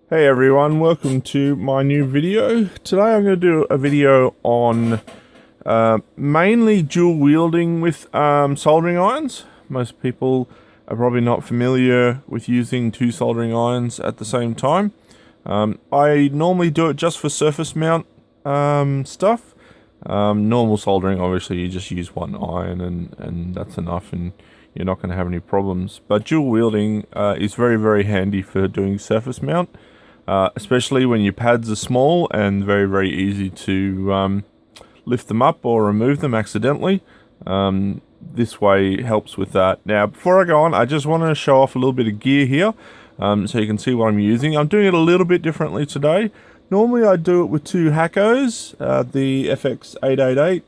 Hey everyone, welcome to my new video. Today I'm going to do a video on mainly dual wielding with soldering irons. Most people are probably not familiar with using two soldering irons at the same time. I normally do it just for surface mount stuff. Normal soldering, obviously you just use one iron and that's enough and you're not going to have any problems. But dual wielding is very handy for doing surface mount. Especially when your pads are small and very easy to lift them up or remove them accidentally. This way helps with that. Now, before I go on, I just want to show off a little bit of gear here so you can see what I'm using. I'm doing it a little bit differently today. Normally I do it with two Hackos, the FX888,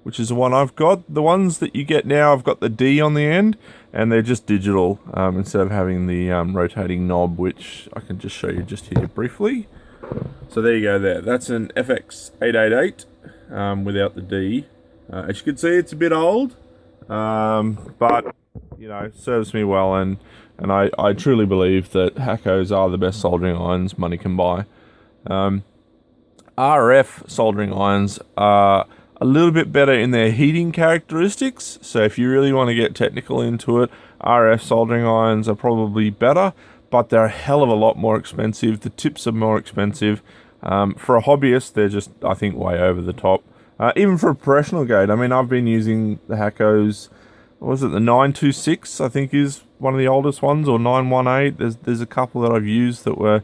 which is the one I've got. The ones that you get now, I've got the D on the end, and they're just digital instead of having the rotating knob, which I can just show you just here briefly. So there you go there. That's an FX888 without the D. As you can see, it's a bit old, but you know, serves me well, and I truly believe that Hackos are the best soldering irons money can buy. RF soldering irons are a little bit better in their heating characteristics, so if you really want to get technical into it, RF soldering irons are probably better, but they're a hell of a lot more expensive. The tips are more expensive. For a hobbyist, they're just, I think, way over the top. Even for a professional grade, I mean, I've been using the Hackos, what was it, the 926, I think is one of the oldest ones, or 918. There's a couple that I've used that were...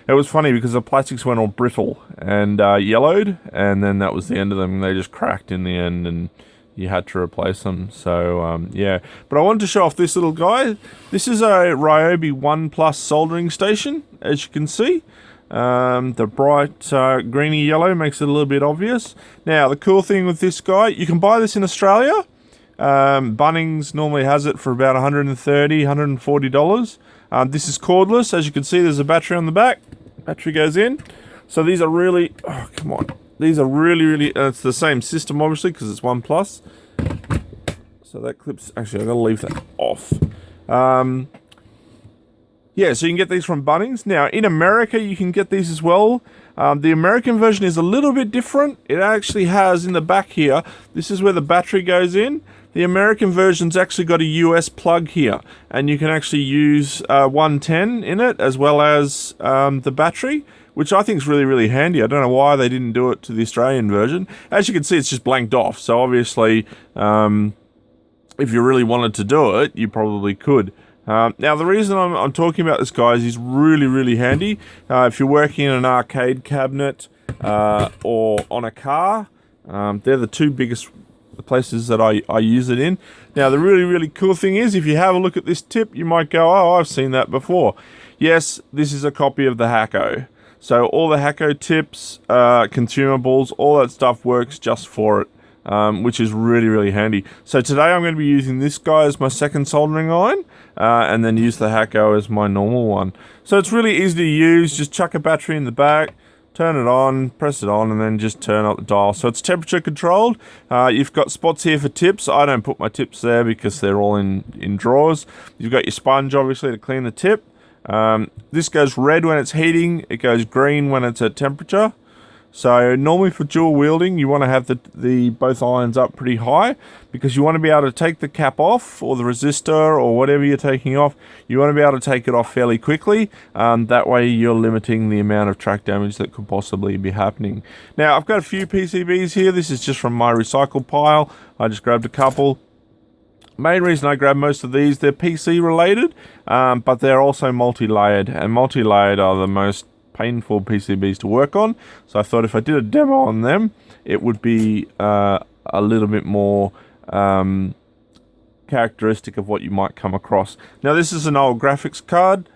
It was funny because the plastics went all brittle and yellowed, and then that was the end of them. They just cracked in the end, and you had to replace them. So yeah, but I wanted to show off this little guy. This is a Ryobi 1 Plus soldering station, as you can see. The bright greeny yellow makes it a little bit obvious. Now, the cool thing with this guy, you can buy this in Australia. Bunnings normally has it for about $130, $140. This is cordless. As you can see, there's a battery on the back. Battery goes in. So these are really, oh come on, these are really it's the same system obviously because it's 1 Plus. So that clips, actually I've got to leave that off. Yeah, so you can get these from Bunnings. Now in America you can get these as well. The American version is a little bit different. It actually has in the back here, this is where the battery goes in. The American version's actually got a US plug here, and you can actually use 110 in it as well as the battery, which I think is really handy. I don't know why they didn't do it to the Australian version. As you can see, it's just blanked off, so obviously if you really wanted to do it, you probably could. Now, the reason I'm talking about this, guys, is really handy. If you're working in an arcade cabinet or on a car, they're the two biggest places that I use it in. Now, the really cool thing is, if you have a look at this tip, you might go, oh, I've seen that before. Yes, this is a copy of the Hacko. So all the Hacko tips, consumables, all that stuff works just for it. Which is really handy. So today I'm going to be using this guy as my second soldering iron, and then use the Hacko as my normal one. So it's really easy to use. Just chuck a battery in the back, turn it on, press it on, and then just turn up the dial. So it's temperature controlled. You've got spots here for tips. I don't put my tips there because they're all in drawers. You've got your sponge obviously to clean the tip. This goes red when it's heating. It goes green when it's at temperature. So normally for dual wielding, you want to have the both irons up pretty high because you want to be able to take the cap off, or the resistor, or whatever you're taking off. You want to be able to take it off fairly quickly. That way you're limiting the amount of track damage that could possibly be happening. Now, I've got a few PCBs here. This is just from my recycle pile. I just grabbed a couple. Main reason I grabbed most of these, they're PC related, but they're also multi-layered, and multi-layered are the most painful PCBs to work on. So I thought if I did a demo on them, it would be a little bit more characteristic of what you might come across. Now, this is an old graphics card.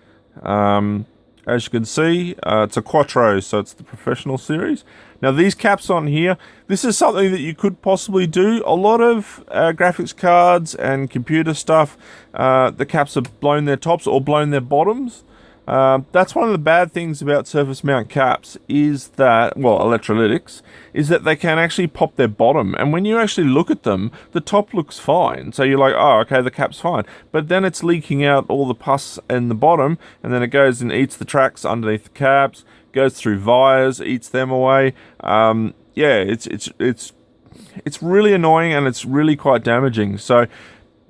As you can see, it's a Quattro, so it's the professional series. Now, these caps on here, this is something that you could possibly do. A lot of graphics cards and computer stuff, the caps have blown their tops or blown their bottoms. That's one of the bad things about surface mount caps is that, well, electrolytics, is that they can actually pop their bottom. And when you actually look at them, the top looks fine. So you're like, oh, okay, the cap's fine. But then it's leaking out all the pus in the bottom, and then it goes and eats the tracks underneath the caps, goes through vias, eats them away. Yeah, it's really annoying, and it's really quite damaging. So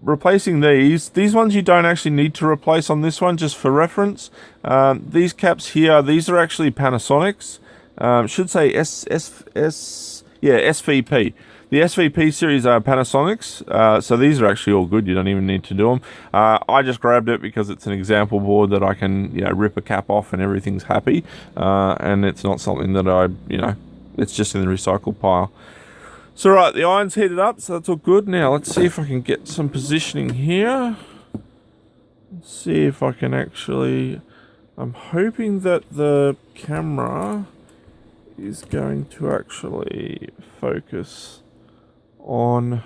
replacing these ones you don't actually need to replace on this one, just for reference. These caps here, these are actually Panasonic's. Should say SVP. The SVP series are Panasonic's, so these are actually all good. You don't even need to do them. I just grabbed it because it's an example board that I can, rip a cap off and everything's happy. And it's not something that it's just in the recycle pile. So right, the iron's heated up, so that's all good. Now let's see if I can get some positioning here. Let's see if I can actually... I'm hoping that the camera is going to actually focus on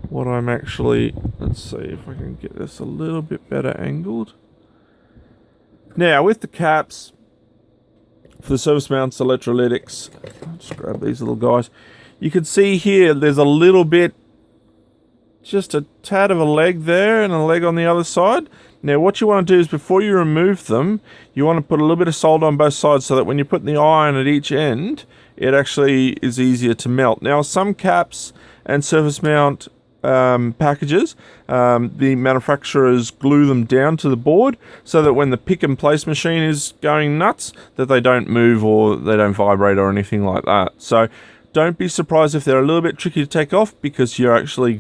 what I'm actually... Let's see if I can get this a little bit better angled. Now, with the caps, for the surface mounts electrolytics, I'll just grab these little guys. You can see here, there's a little bit, just a tad of a leg there and a leg on the other side. Now what you want to do is, before you remove them, you want to put a little bit of solder on both sides so that when you put the iron at each end, it actually is easier to melt. Now some caps and surface mount packages, the manufacturers glue them down to the board so that when the pick and place machine is going nuts, that they don't move or they don't vibrate or anything like that. So don't be surprised if they're a little bit tricky to take off, because you're actually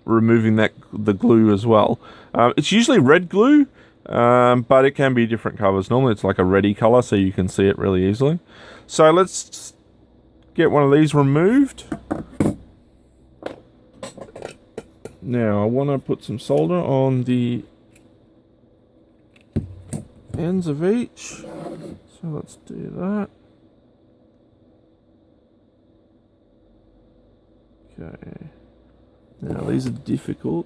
removing the glue as well. It's usually red glue, but it can be different colors. Normally it's like a reddy color, so you can see it really easily. So let's get one of these removed. Now I want to put some solder on the ends of each. So let's do that. Okay. Now these are difficult.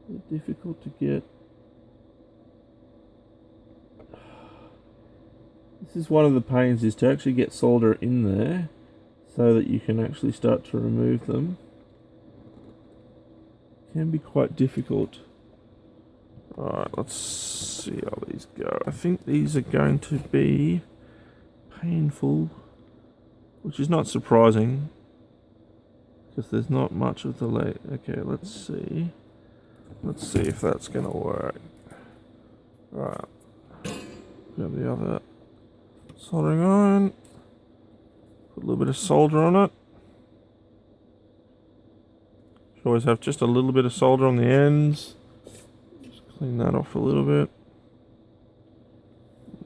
They're difficult to get. This is one of the pains, is to actually get solder in there so that you can actually start to remove them. Can be quite difficult. Alright, let's see how these go. I think these are going to be painful, which is not surprising because there's not much of the leg. Okay, let's see if that's gonna work. Right, grab the other soldering iron, put a little bit of solder on it. You always have just a little bit of solder on the ends. Just clean that off a little bit.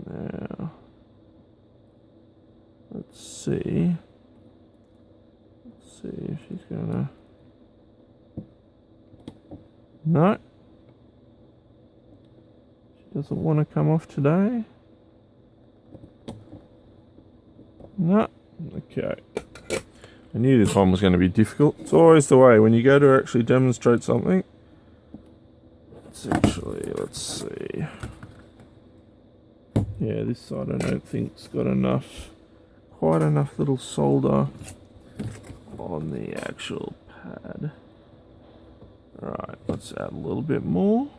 Now let's see if she's gonna... No. She doesn't want to come off today. No. Okay. I knew this one was going to be difficult. It's always the way when you go to actually demonstrate something. Let's see. Yeah, this side I don't think's got quite enough little solder on the actual pad. Alright, let's add a little bit more.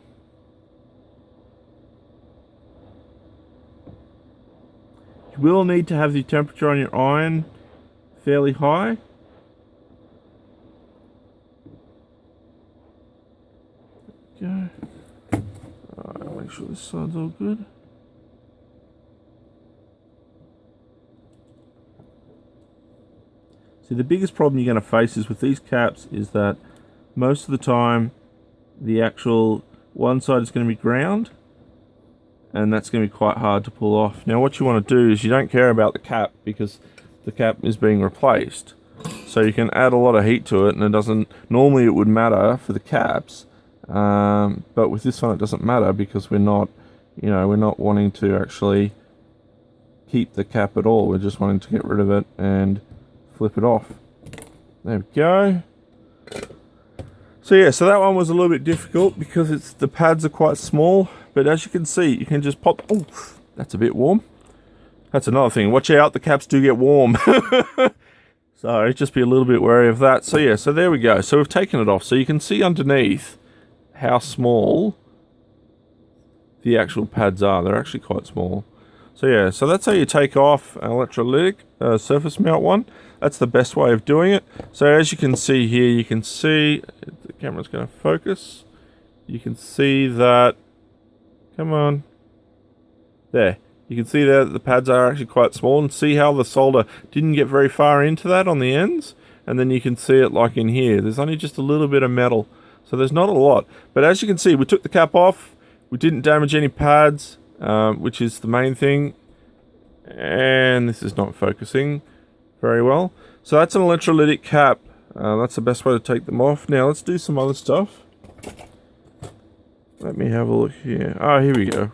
You will need to have the temperature on your iron fairly high. There we go. Alright, make sure this side's all good. See, the biggest problem you're going to face is with these caps is that most of the time the actual one side is going to be ground, and that's going to be quite hard to pull off. Now what you want to do is, you don't care about the cap because the cap is being replaced, so you can add a lot of heat to it, and it doesn't... Normally it would matter for the caps, but with this one it doesn't matter because we're not wanting to actually keep the cap at all. We're just wanting to get rid of it and flip it off. There we go. So yeah, so that one was a little bit difficult because the pads are quite small, but as you can see, you can just pop. Oh, that's a bit warm. That's another thing. Watch out, the caps do get warm. So just be a little bit wary of that. So yeah, so there we go. So we've taken it off. So you can see underneath how small the actual pads are. They're actually quite small. So yeah, so that's how you take off an electrolytic surface mount one. That's the best way of doing it. So as you can see here, you can see, the camera's going to focus. You can see that, come on, there. You can see that the pads are actually quite small, and see how the solder didn't get very far into that on the ends. And then you can see it like in here. There's only just a little bit of metal. So there's not a lot. But as you can see, we took the cap off. We didn't damage any pads, which is the main thing. And this is not focusing very well. So that's an electrolytic cap. That's the best way to take them off. Now let's do some other stuff. Let me have a look here. Oh, here we go.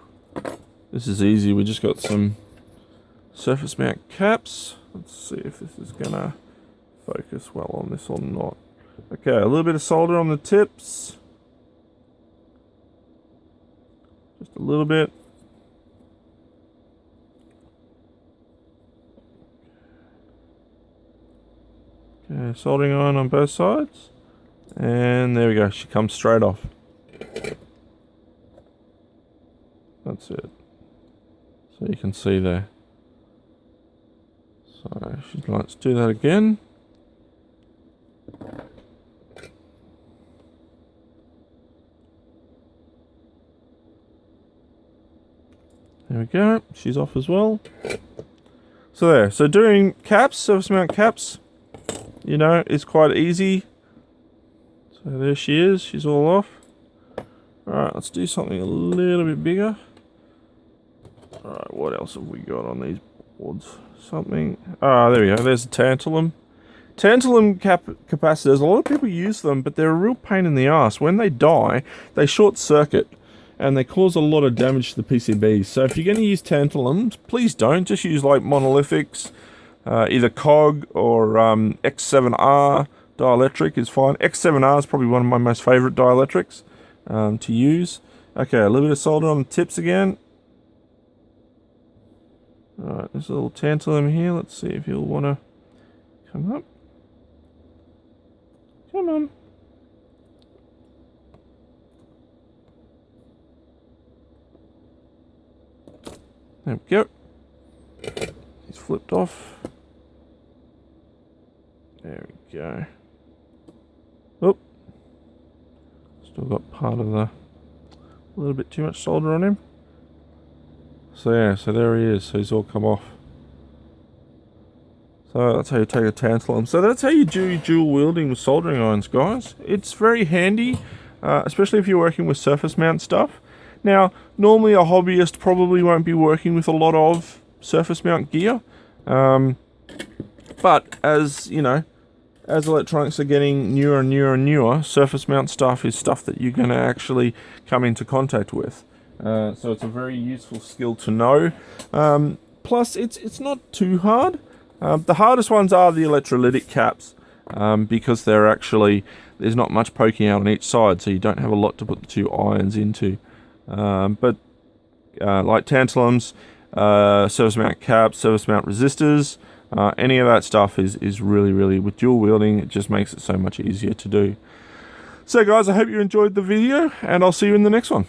This is easy. We just got some surface mount caps. Let's see if this is gonna focus well on this or not. Okay, a little bit of solder on the tips. Just a little bit. Okay, soldering iron on both sides. And there we go. She comes straight off. That's it. So you can see there. So let's do that again. There we go. She's off as well. So there. So doing caps, surface mount caps, you know, is quite easy. So there she is. She's all off. Alright, let's do something a little bit bigger. Alright, what else have we got on these boards? Something. Ah, there we go. There's a tantalum. Tantalum capacitors, a lot of people use them, but they're a real pain in the ass. When they die, they short circuit, and they cause a lot of damage to the PCBs. So if you're going to use tantalums, please don't. Just use like monolithics, either COG or X7R dielectric is fine. X7R is probably one of my most favorite dielectrics to use. Okay, a little bit of solder on the tips again. Alright, there's a little tantalum here. Let's see if he'll want to come up. Come on. There we go. He's flipped off. There we go. Oh. Still got part of the... a little bit too much solder on him. So yeah, so there he is. So he's all come off. So that's how you take a tantalum. So that's how you do dual wielding with soldering irons, guys. It's very handy, especially if you're working with surface mount stuff. Now, normally a hobbyist probably won't be working with a lot of surface mount gear. But as, you know, as electronics are getting newer and newer and newer, surface mount stuff is stuff that you're going to actually come into contact with. So it's a very useful skill to know. Plus, it's not too hard. The hardest ones are the electrolytic caps, because they're actually, there's not much poking out on each side, so you don't have a lot to put the two irons into. But like tantalums, surface mount caps, surface mount resistors, any of that stuff is really, really, with dual wielding, it just makes it so much easier to do. So guys, I hope you enjoyed the video, and I'll see you in the next one.